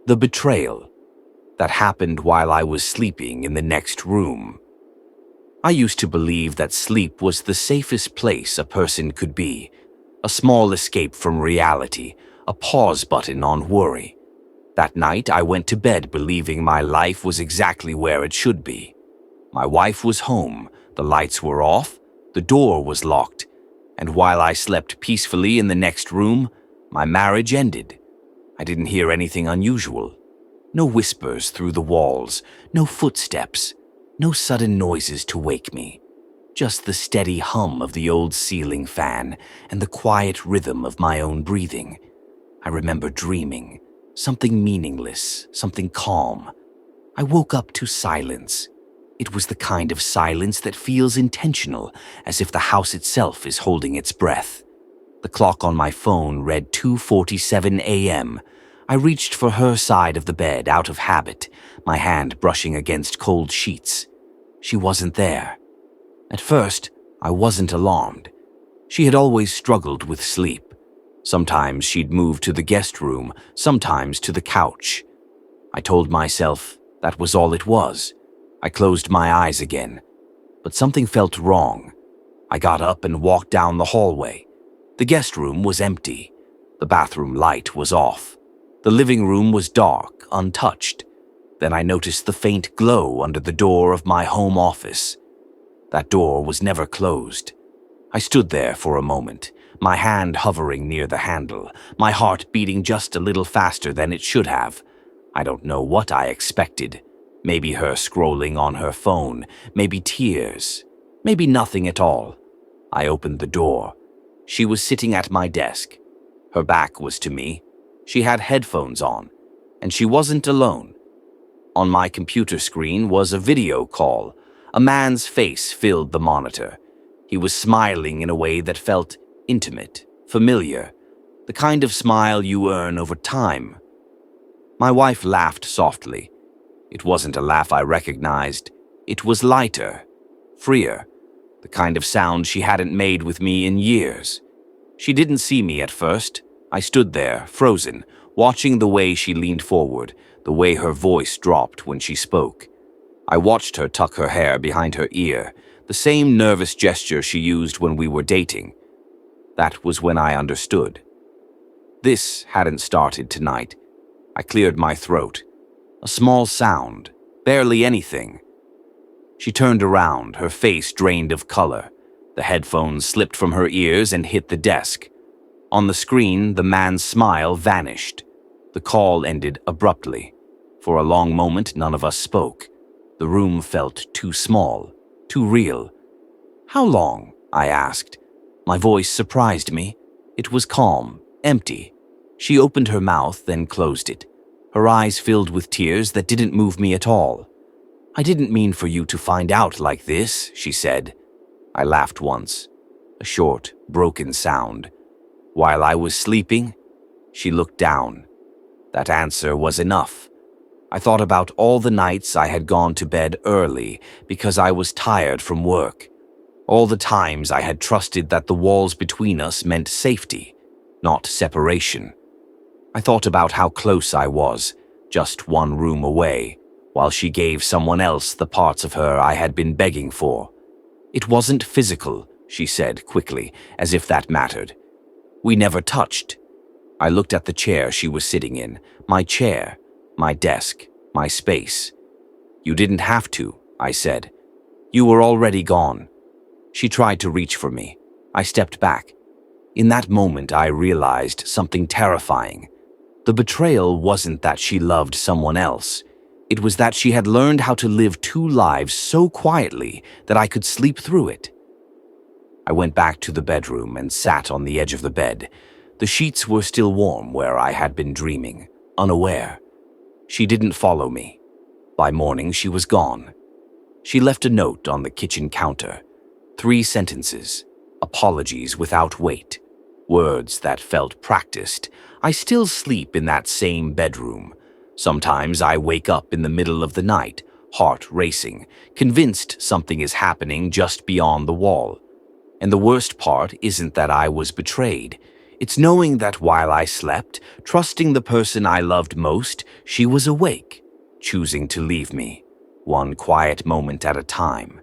The betrayal that happened while I was sleeping in the next room. I used to believe that sleep was the safest place a person could be, a small escape from reality, a pause button on worry. That night, I went to bed believing my life was exactly where it should be. My wife was home, the lights were off, the door was locked, and while I slept peacefully in the next room, my marriage ended. I didn't hear anything unusual. No whispers through the walls, no footsteps, no sudden noises to wake me. Just the steady hum of the old ceiling fan and the quiet rhythm of my own breathing. I remember dreaming, something meaningless, something calm. I woke up to silence. It was the kind of silence that feels intentional, as if the house itself is holding its breath. The clock on my phone read 2:47 a.m. I reached for her side of the bed out of habit, my hand brushing against cold sheets. She wasn't there. At first, I wasn't alarmed. She had always struggled with sleep. Sometimes she'd move to the guest room, sometimes to the couch. I told myself that was all it was. I closed my eyes again, but something felt wrong. I got up and walked down the hallway. The guest room was empty. The bathroom light was off. The living room was dark, untouched. Then I noticed the faint glow under the door of my home office. That door was never closed. I stood there for a moment, my hand hovering near the handle, my heart beating just a little faster than it should have. I don't know what I expected. Maybe her scrolling on her phone, maybe tears, maybe nothing at all. I opened the door. She was sitting at my desk. Her back was to me. She had headphones on, and she wasn't alone. On my computer screen was a video call. A man's face filled the monitor. He was smiling in a way that felt intimate, familiar, the kind of smile you earn over time. My wife laughed softly. It wasn't a laugh I recognized. It was lighter, freer, the kind of sound she hadn't made with me in years. She didn't see me at first. I stood there, frozen, watching the way she leaned forward, the way her voice dropped when she spoke. I watched her tuck her hair behind her ear, the same nervous gesture she used when we were dating. That was when I understood. This hadn't started tonight. I cleared my throat. A small sound, barely anything. She turned around, her face drained of color. The headphones slipped from her ears and hit the desk. On the screen, the man's smile vanished. The call ended abruptly. For a long moment, none of us spoke. The room felt too small, too real. "How long?" I asked. My voice surprised me. It was calm, empty. She opened her mouth, then closed it. Her eyes filled with tears that didn't move me at all. "I didn't mean for you to find out like this," she said. I laughed once. A short, broken sound. While I was sleeping, she looked down. That answer was enough. I thought about all the nights I had gone to bed early because I was tired from work. All the times I had trusted that the walls between us meant safety, not separation. I thought about how close I was, just one room away, while she gave someone else the parts of her I had been begging for. "It wasn't physical," she said quickly, as if that mattered. "We never touched." I looked at the chair she was sitting in, my chair, my desk, my space. "You didn't have to," I said. "You were already gone." She tried to reach for me. I stepped back. In that moment, I realized something terrifying. The betrayal wasn't that she loved someone else. It was that she had learned how to live two lives so quietly that I could sleep through it. I went back to the bedroom and sat on the edge of the bed. The sheets were still warm where I had been dreaming, unaware. She didn't follow me. By morning, she was gone. She left a note on the kitchen counter. 3 sentences, apologies without weight, words that felt practiced. I still sleep in that same bedroom. Sometimes I wake up in the middle of the night, heart racing, convinced something is happening just beyond the wall. And the worst part isn't that I was betrayed. It's knowing that while I slept, trusting the person I loved most, she was awake, choosing to leave me, one quiet moment at a time.